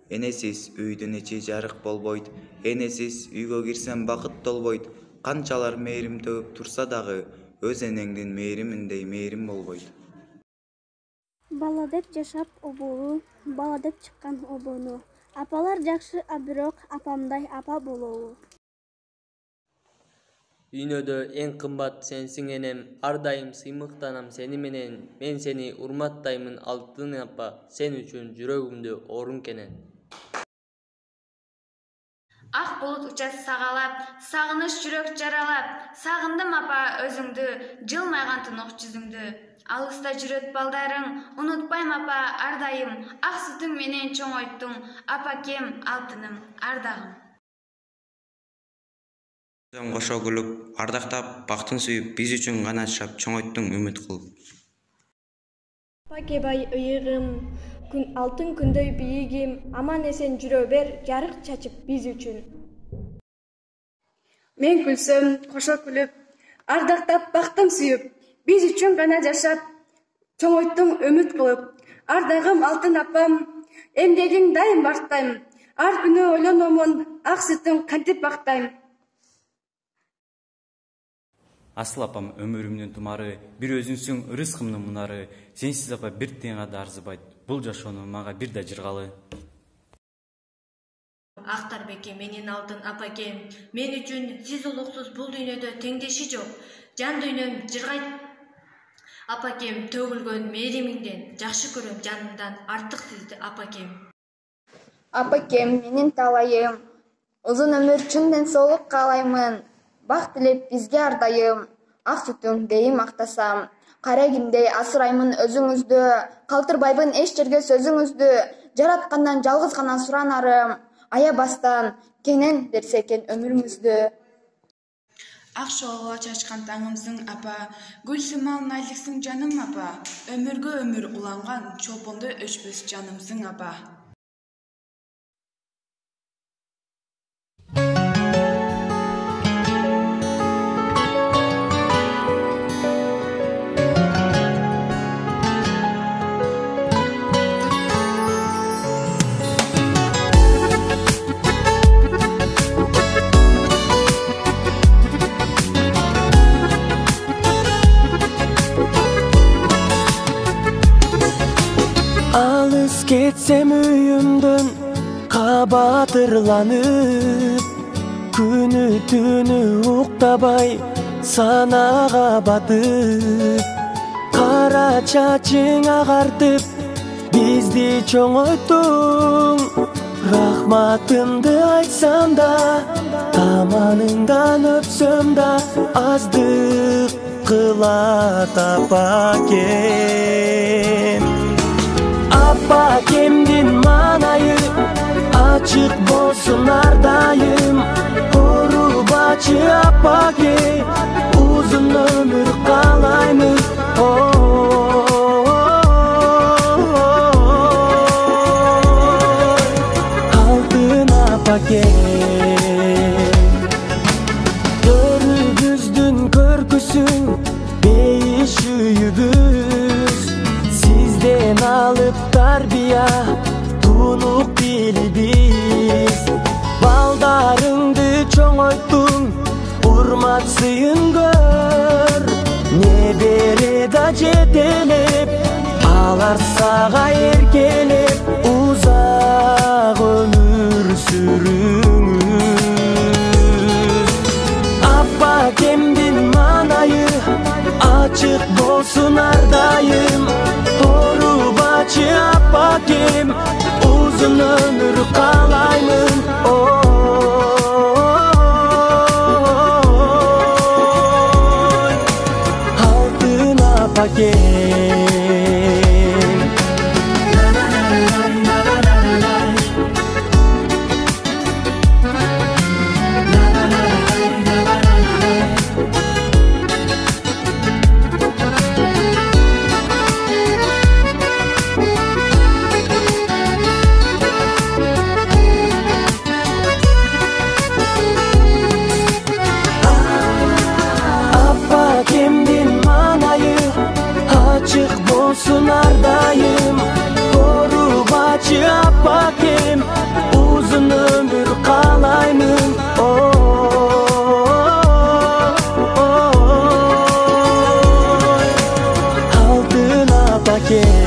Энесиз үйдүн ичи жарык болбойт, энесиз үйгө кирсем бакыт толбойт. Канчалар мээрим төгүп турса дагы, өз энеңдин мээриминдей мээрим болбойт. Бала деп жашап оболу, бала деп чыккан обону. Апалар жакшы, бирок апамдай апа болобу. Дүйнөдө эң кымбат сенсиң энем, ар дайым сыймыктанам сени менен. Мен сени урматтаймын алтын апа, сен үчүн жүрөгүмдө орун кенен. Ак булут учат сагалап, сагыныч жүрөк жаралап. Сагындым апа өзүңдү, жылмайган тунук жүзүңдү. Алыста жүрөт балдарың, унутпайм апа ар дайым. Ак сүтүң менен чоңойттуң, апакем алтыным, ардагым. Кошо күлүп, ардактап, бактын сүйүп, биз үчүн гана жашап, чоңойттуң үмүт кылып. Пакебай ыйыгым, алтын күндөй бийигим, аман эсен жүрө бер, жарык чачып биз үчүн. Мен күлсөм, кошо күлүп, ардактап, бактын сүйүп, биз үчүн гана жашап, чоңойттуң үмүт кылып. Ардагым алтын апам, эмгегиң дайым бактайм. Ар күнү ойлономун, ак сүтүң кантип бактайм. Асыл апам өмүрүмдүн тумары, бир өзүңсүң рызкымдын мунары. Сенсиз апа бир тыйынга да арзыбайт, бул жашоону мага бир да жыргалы. Актарбеке менин алтын апакем, мен үчүн сиз улуксуз бул дүйнөдө теңдеши жок. Жан дүйнөм жыргайт апакем, төгүлгөн мээримиңден, жакшы көрөм жанымдан артык сизди апакем. Апакем менин талайым, узун өмүр чын ден соолук каалаймын. Бак тилеп бизге ар дайым, ак сүтүң дейим актасам. Карегимдей асыраймын өзүңүздү, калтырбайбын эч жерге сөзүңүздү. Жараткандан жалгыз гана суранарым, аябастан кенен дерсе экен өмүрүңүздү. Ак шоого чачкан таңымсың апа, гүл сымал найлыксың жаным апа. Өмүргө өмүр уланган, чолпондо өчпөс жанымсың апа. Кетсем үйүмдөн кабатырланып, күнү түнү уктабай санага батып, кара чачың агартып бизди чоңойттуң. Рахматымды айтсам да, таманыңдан өпсөм да, аздык кылат апакем. Апакемдин маанайы ачык болсун ар дайым. Орубачы апаке, узун өмүр каалаймын. Алтын апакем, төрүбүздүн көркүсүң бейиш үйүбүз. Сизден алып тарбия, тунук билибиз. Балдарыңды чоңойттуң, урмат сыйын көр. Небере да жетелеп, алар сага эркелеп, узак өмүр сүрүңүз. Апакемдин маанайы ачык болсун ар дайым. Орубачы апакем, узун өмүр каалаймын. Алтын апакем. Ар дайым, орубачы апакем, uzun ömür kalayım. Altın apakem.